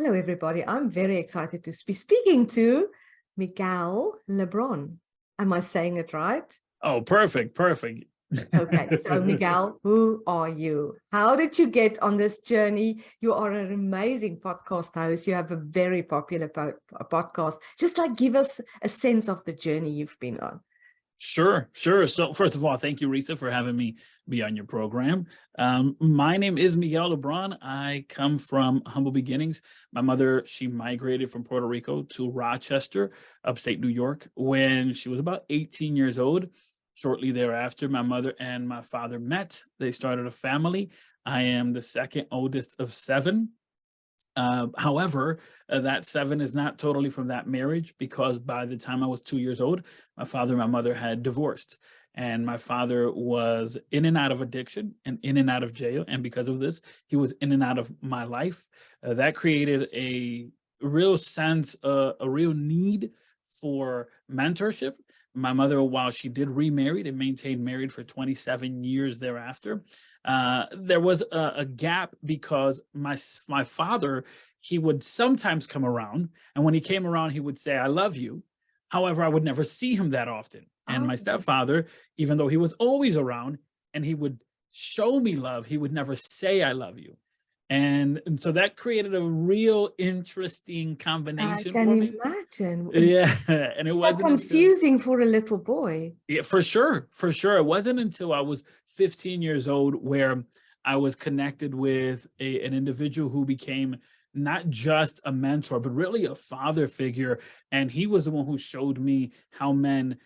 Hello, everybody. I'm very excited to be speaking to Miguel Le Bron. Am I saying it right? Oh, perfect. Okay, so Miguel, who are you? How did you get on this journey? You are an amazing podcast host. You have a very popular podcast. Just like give us a sense of the journey you've been on. Sure. So first of all, thank you, Risa, for having me be on your program. My name is Miguel Le Bron. I come from humble beginnings. My mother, she migrated from Puerto Rico to Rochester, upstate New York, when she was about 18 years old. Shortly thereafter, my mother and my father met. They started a family. I am the second oldest of seven. However, that seven is not totally from that marriage, because by the time I was 2 years old, my father and my mother had divorced. And my father was in and out of addiction and in and out of jail. And because of this, he was in and out of my life. That created a real sense, a real need for mentorship. My mother, while she did remarried and maintained married for 27 years thereafter, there was a gap, because my father, he would sometimes come around, and when he came around, he would say, "I love you." However, I would never see him that often. And my stepfather, even though he was always around and he would show me love, he would never say, "I love you." And so that created a real interesting I combination can for me. imagine. Yeah, and it So wasn't until confusing for a little boy. yeah, for sure, for sure. It wasn't until I was 15 years old where I was connected with an individual who became not just a mentor, but really a father figure. And he was the one who showed me how men,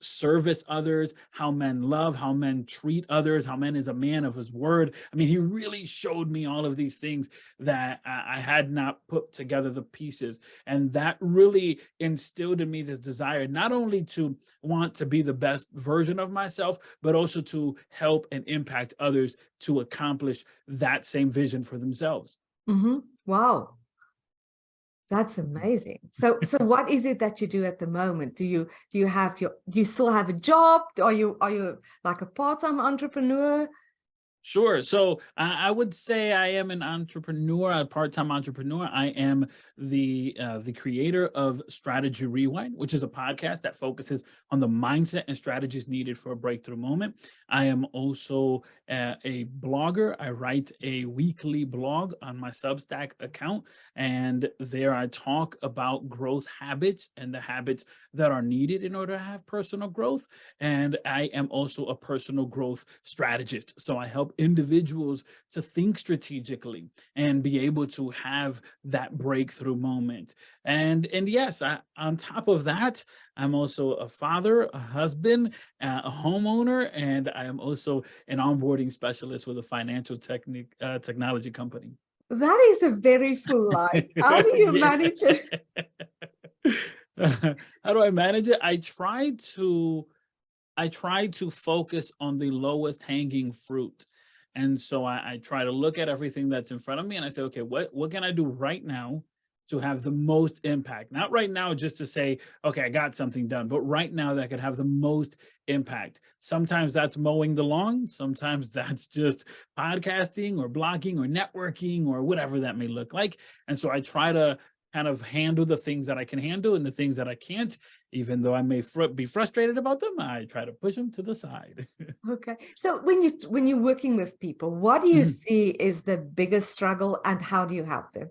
service others, how men love, how men treat others, how men is a man of his word. I mean, he really showed me all of these things that I had not put together the pieces. And that really instilled in me this desire, not only to want to be the best version of myself, but also to help and impact others to accomplish that same vision for themselves. Wow. That's amazing. So what is it that you do at the moment? Do you still have a job? Are you like a part-time entrepreneur? Sure. So I would say I am an entrepreneur, a part-time entrepreneur. I am the creator of Strategy Rewind, which is a podcast that focuses on the mindset and strategies needed for a breakthrough moment. I am also a blogger. I write a weekly blog on my Substack account, and there I talk about growth habits and the habits that are needed in order to have personal growth. And I am also a personal growth strategist. So I help individuals to think strategically and be able to have that breakthrough moment. And yes, on top of that, I'm also a father, a husband, a homeowner, and I am also an onboarding specialist with a financial technology company. That is a very full life. How do you manage it? How do I manage it? I try to focus on the lowest hanging fruit. And so I try to look at everything that's in front of me, and I say, okay, what can I do right now to have the most impact? Not right now just to say, okay, I got something done, but right now that could have the most impact. Sometimes that's mowing the lawn. Sometimes that's just podcasting or blogging or networking or whatever that may look like. And so I try to kind of handle the things that I can handle, and the things that I can't, even though I may be frustrated about them, I try to push them to the side. Okay. So when you're working with people, what do you see is the biggest struggle, and how do you help them?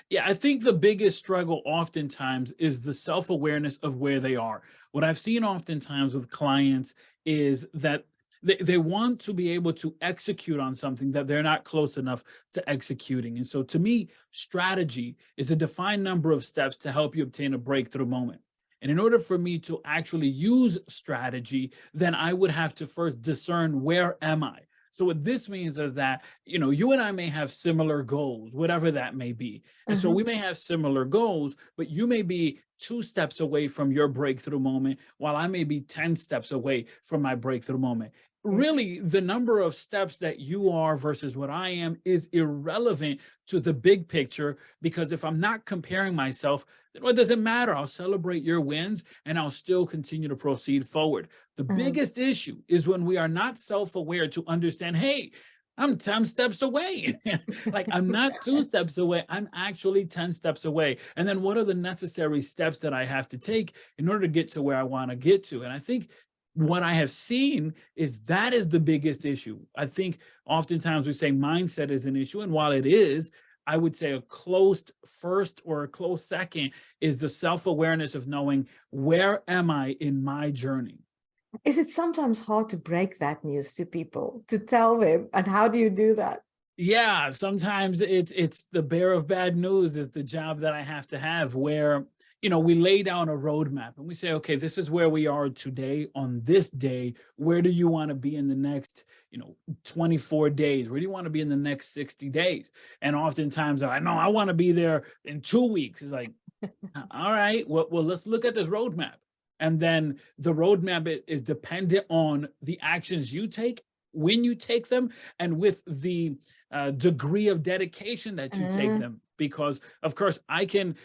Yeah, I think the biggest struggle oftentimes is the self-awareness of where they are. What I've seen oftentimes with clients is that they want to be able to execute on something that they're not close enough to executing. And so to me, strategy is a defined number of steps to help you obtain a breakthrough moment. And in order for me to actually use strategy, then I would have to first discern, where am I? So what this means is that, you and I may have similar goals, whatever that may be. And so we may have similar goals, but you may be 2 steps away from your breakthrough moment, while I may be 10 steps away from my breakthrough moment. Really, the number of steps that you are versus what I am is irrelevant to the big picture, because if I'm not comparing myself, then what does it matter? I'll celebrate your wins and I'll still continue to proceed forward. The biggest issue is when we are not self-aware to understand, hey, I'm 10 steps away. Like, I'm not 2 steps away. I'm actually 10 steps away. And then what are the necessary steps that I have to take in order to get to where I want to get to? And I think what I have seen is that is the biggest issue. I think oftentimes we say mindset is an issue. And while it is, I would say a close first or a close second is the self-awareness of knowing, where am I in my journey? Is it sometimes hard to break that news to people, to tell them? And how do you do that? Yeah, sometimes it's the bearer of bad news is the job that I have to have, where, we lay down a roadmap and we say, okay, this is where we are today on this day. Where do you want to be in the next, 24 days? Where do you want to be in the next 60 days? And oftentimes I know I want to be there in 2 weeks. It's like, all right, well, let's look at this roadmap. And then the roadmap is dependent on the actions you take, when you take them, and with the degree of dedication that you take them. Because of course I can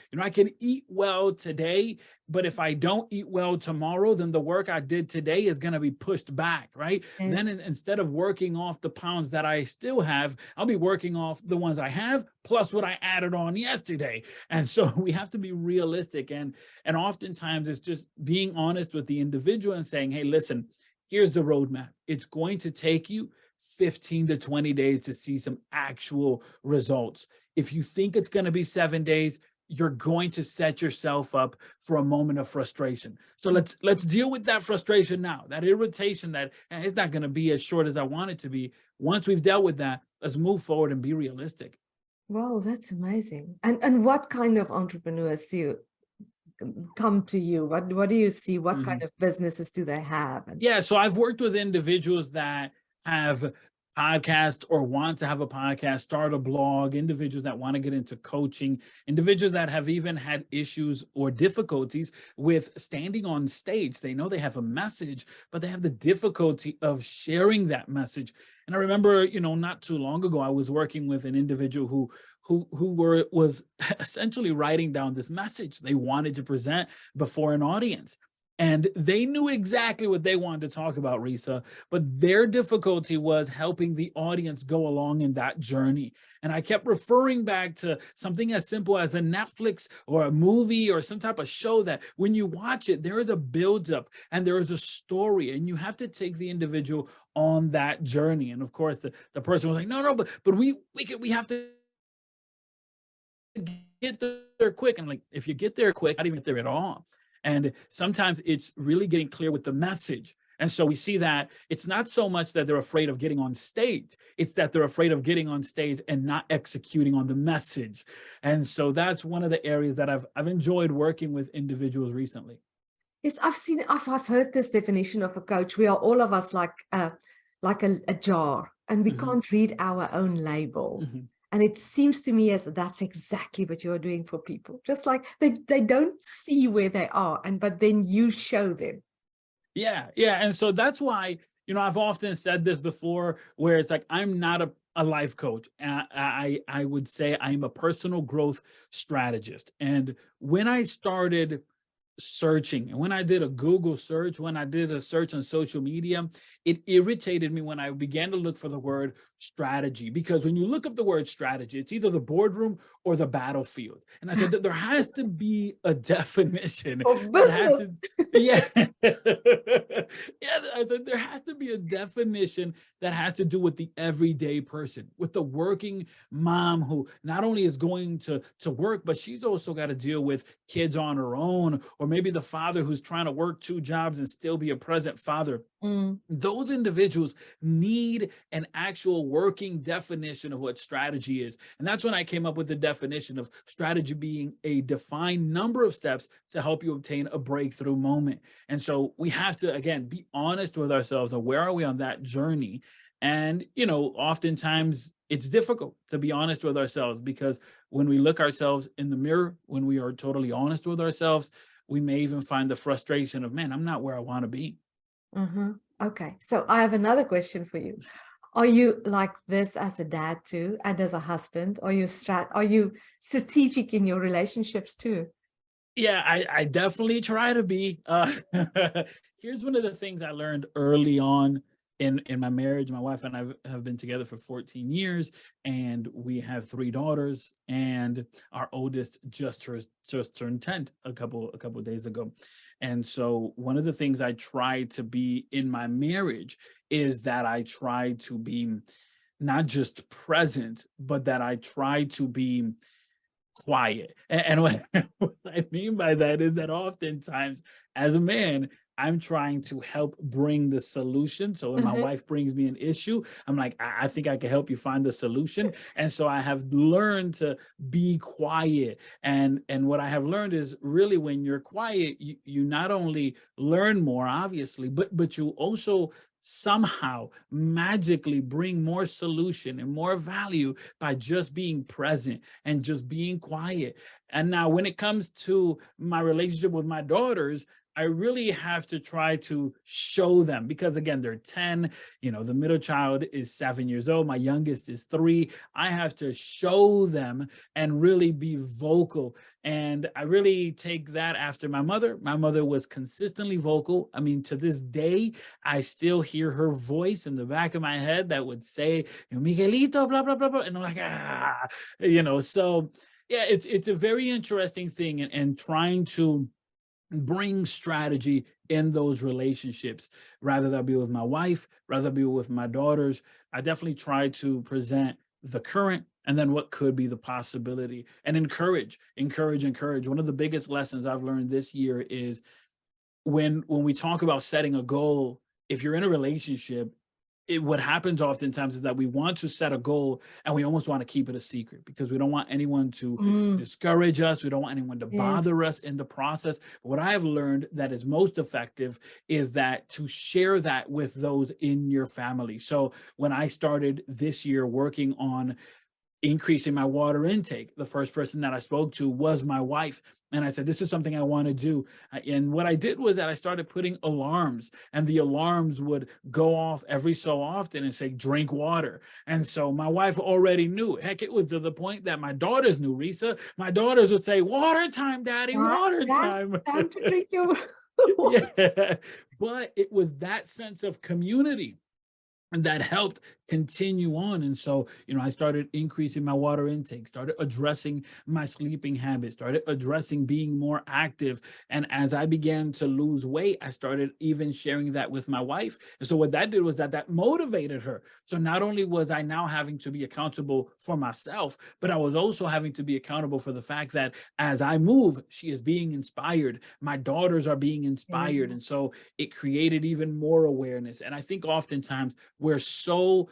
eat well today, but if I don't eat well tomorrow, then the work I did today is going to be pushed back, right? Yes. Then instead of working off the pounds that I still have, I'll be working off the ones I have plus what I added on yesterday. And so we have to be realistic, and oftentimes it's just being honest with the individual and saying, hey, listen, here's the roadmap. It's going to take you 15 to 20 days to see some actual results. If you think it's going to be 7 days, you're going to set yourself up for a moment of frustration. So let's deal with that frustration now, that irritation that it's not going to be as short as I want it to be. Once we've dealt with that, let's move forward and be realistic. Wow, that's amazing. And what kind of entrepreneurs do you come to you? What do you see? What kind of businesses do they have? Yeah, so I've worked with individuals that have podcasts or want to have a podcast, start a blog, individuals that want to get into coaching, individuals that have even had issues or difficulties with standing on stage. They know they have a message, but they have the difficulty of sharing that message. And I remember, not too long ago, I was working with an individual who was essentially writing down this message they wanted to present before an audience. And they knew exactly what they wanted to talk about, Risa, but their difficulty was helping the audience go along in that journey. And I kept referring back to something as simple as a Netflix or a movie or some type of show that when you watch it, there is a buildup and there is a story, and you have to take the individual on that journey. And of course, the person was like, no, but we have to get there quick. And like, if you get there quick, not even get there at all. And sometimes it's really getting clear with the message. And so we see that it's not so much that they're afraid of getting on stage, it's that they're afraid of getting on stage and not executing on the message. And so that's one of the areas that I've enjoyed working with individuals recently. Yes, I've heard this definition of a coach. We are all of us like a jar, and we can't read our own label. And it seems to me as that's exactly what you're doing for people. Just like they don't see where they are, but then you show them. Yeah. And so that's why, I've often said this before, where it's like, I'm not a life coach. I would say I'm a personal growth strategist. And when I started searching, and when I did a Google search, when I did a search on social media, it irritated me when I began to look for the word strategy, because when you look up the word strategy, it's either the boardroom or the battlefield. And I said that there has to be a definition of business. Yeah. I said there has to be a definition that has to do with the everyday person, with the working mom who not only is going to work, but she's also got to deal with kids on her own, or maybe the father who's trying to work 2 jobs and still be a present father. Those individuals need an actual working definition of what strategy is. And that's when I came up with the definition of strategy being a defined number of steps to help you obtain a breakthrough moment. And so we have to, again, be honest with ourselves of where are we on that journey. And, oftentimes it's difficult to be honest with ourselves, because when we look ourselves in the mirror, when we are totally honest with ourselves, we may even find the frustration of, man, I'm not where I want to be. Okay, so I have another question for you. Are you like this as a dad too, and as a husband? Are you strategic in your relationships too? Yeah, I definitely try to be. Here's one of the things I learned early on in my marriage, my wife and I have been together for 14 years, and we have 3 daughters, and our oldest just turned 10 a couple of days ago. And so one of the things I try to be in my marriage is that I try to be not just present, but that I try to be quiet. And what, what I mean by that is that oftentimes, as a man, I'm trying to help bring the solution. So when my Uh-huh. wife brings me an issue, I'm like, I think I can help you find the solution. And so I have learned to be quiet. And what I have learned is really when you're quiet, you not only learn more, obviously, but you also somehow magically bring more solution and more value by just being present and just being quiet. And now, when it comes to my relationship with my daughters, I really have to try to show them because, again, they're 10. The middle child is 7 years old. My youngest is 3. I have to show them and really be vocal. And I really take that after my mother. My mother was consistently vocal. I mean, to this day, I still hear her voice in the back of my head that would say, Miguelito, blah, blah, blah, blah. And I'm like, so yeah, it's a very interesting thing, and trying to bring strategy in those relationships, rather that be with my wife, rather be with my daughters. I definitely try to present the current and then what could be the possibility, and encourage. One of the biggest lessons I've learned this year is when we talk about setting a goal, if you're in a relationship, what happens oftentimes is that we want to set a goal and we almost want to keep it a secret because we don't want anyone to Mm, discourage us. We don't want anyone to yes. bother us in the process. But what I have learned that is most effective is that to share that with those in your family. So when I started this year working on increasing my water intake, the first person that I spoke to was my wife. And I said, this is something I want to do. And what I did was that I started putting alarms, and the alarms would go off every so often and say, drink water. And so my wife already knew. Heck, it was to the point that my daughters knew, Risa. My daughters would say, water time, daddy, water Dad, time. time to drink your water. Yeah. But it was that sense of community and that helped continue on. And so, I started increasing my water intake, started addressing my sleeping habits, started addressing being more active. And as I began to lose weight, I started even sharing that with my wife. And so what that did was that motivated her. So not only was I now having to be accountable for myself, but I was also having to be accountable for the fact that as I move, she is being inspired. My daughters are being inspired. Yeah. And so it created even more awareness. And I think oftentimes we're so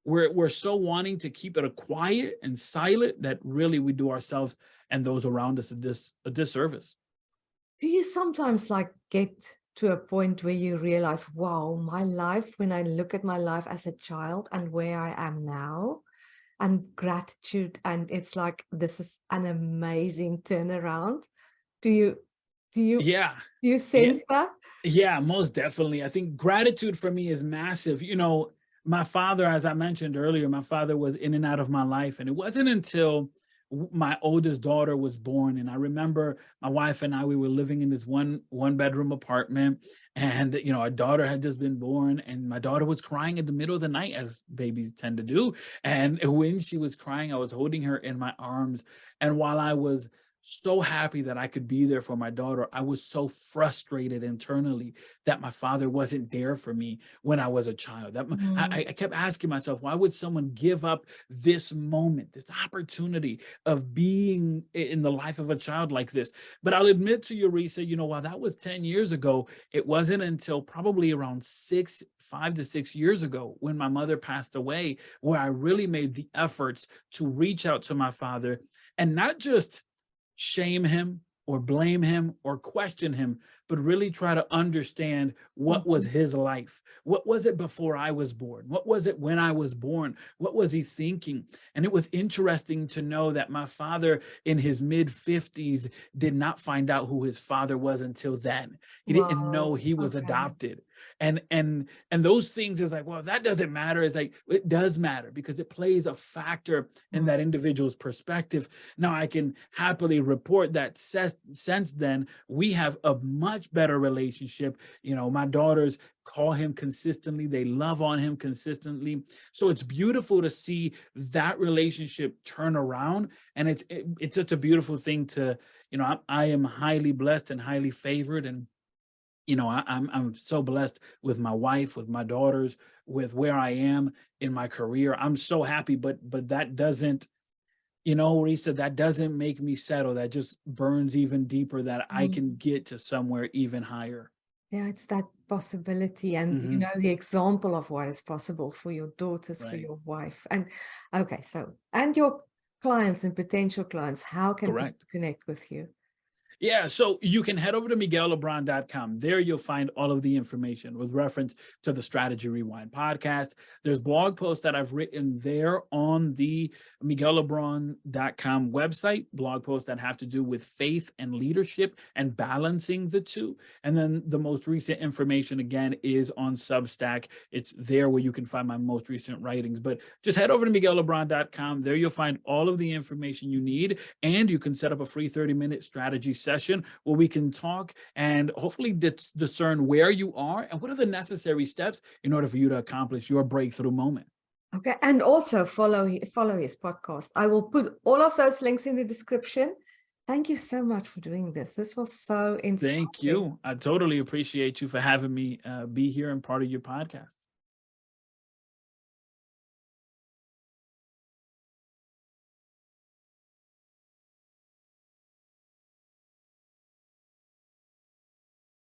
wanting to keep it a quiet and silent that really we do ourselves and those around us a disservice. Do you sometimes like get to a point where you realize, wow, my life, when I look at my life as a child and where I am now, and gratitude, and it's like this is an amazing turnaround. Do you do you Yeah. do you Yeah. sense that? Yeah, most definitely. I think gratitude for me is massive. My father, as I mentioned earlier, my father was in and out of my life. And it wasn't until my oldest daughter was born. And I remember my wife and I, we were living in this one bedroom apartment. And, our daughter had just been born. And my daughter was crying in the middle of the night, as babies tend to do. And when she was crying, I was holding her in my arms. And while I was so happy that I could be there for my daughter, I was so frustrated internally that my father wasn't there for me when I was a child. I kept asking myself, why would someone give up this moment, this opportunity of being in the life of a child like this? But I'll admit to you, Risa, while that was 10 years ago, it wasn't until probably around 5 to 6 years ago when my mother passed away, where I really made the efforts to reach out to my father and not just shame him or blame him or question him, but really try to understand what was Mhm. his life. What was it before I was born? What was it when I was born? What was he thinking? And it was interesting to know that my father in his mid 50s did not find out who his father was until then. He didn't know Wow. he was Okay. adopted. And those things is like, well, that doesn't matter. It's like, it does matter because it plays a factor in Mm. that individual's perspective. Now I can happily report that since then, we have a much much better relationship. My daughters call him consistently. They love on him consistently. So it's beautiful to see that relationship turn around. And it's such a beautiful thing to, I am highly blessed and highly favored. And I'm so blessed with my wife, with my daughters, with where I am in my career. I'm so happy, but that doesn't, Risa, that doesn't make me settle. That just burns even deeper, that I can get to somewhere even higher. Yeah, it's that possibility, and the example of what is possible for your daughters, for your wife. And okay, and your clients and potential clients, how can people connect with you? Yeah, so you can head over to miguellebron.com. There you'll find all of the information with reference to the Strategy Rewind podcast. There's blog posts that I've written there on the miguellebron.com website, blog posts that have to do with faith and leadership and balancing the two. And then the most recent information, again, is on Substack. It's there where you can find my most recent writings. But just head over to miguellebron.com. There you'll find all of the information you need, and you can set up a free 30-minute strategy session where we can talk and hopefully discern where you are and what are the necessary steps in order for you to accomplish your breakthrough moment. Okay, and also follow his podcast. I will put all of those links in the description. Thank you so much for doing this. This was so inspiring. Thank you. I totally appreciate you for having me be here and part of your podcast.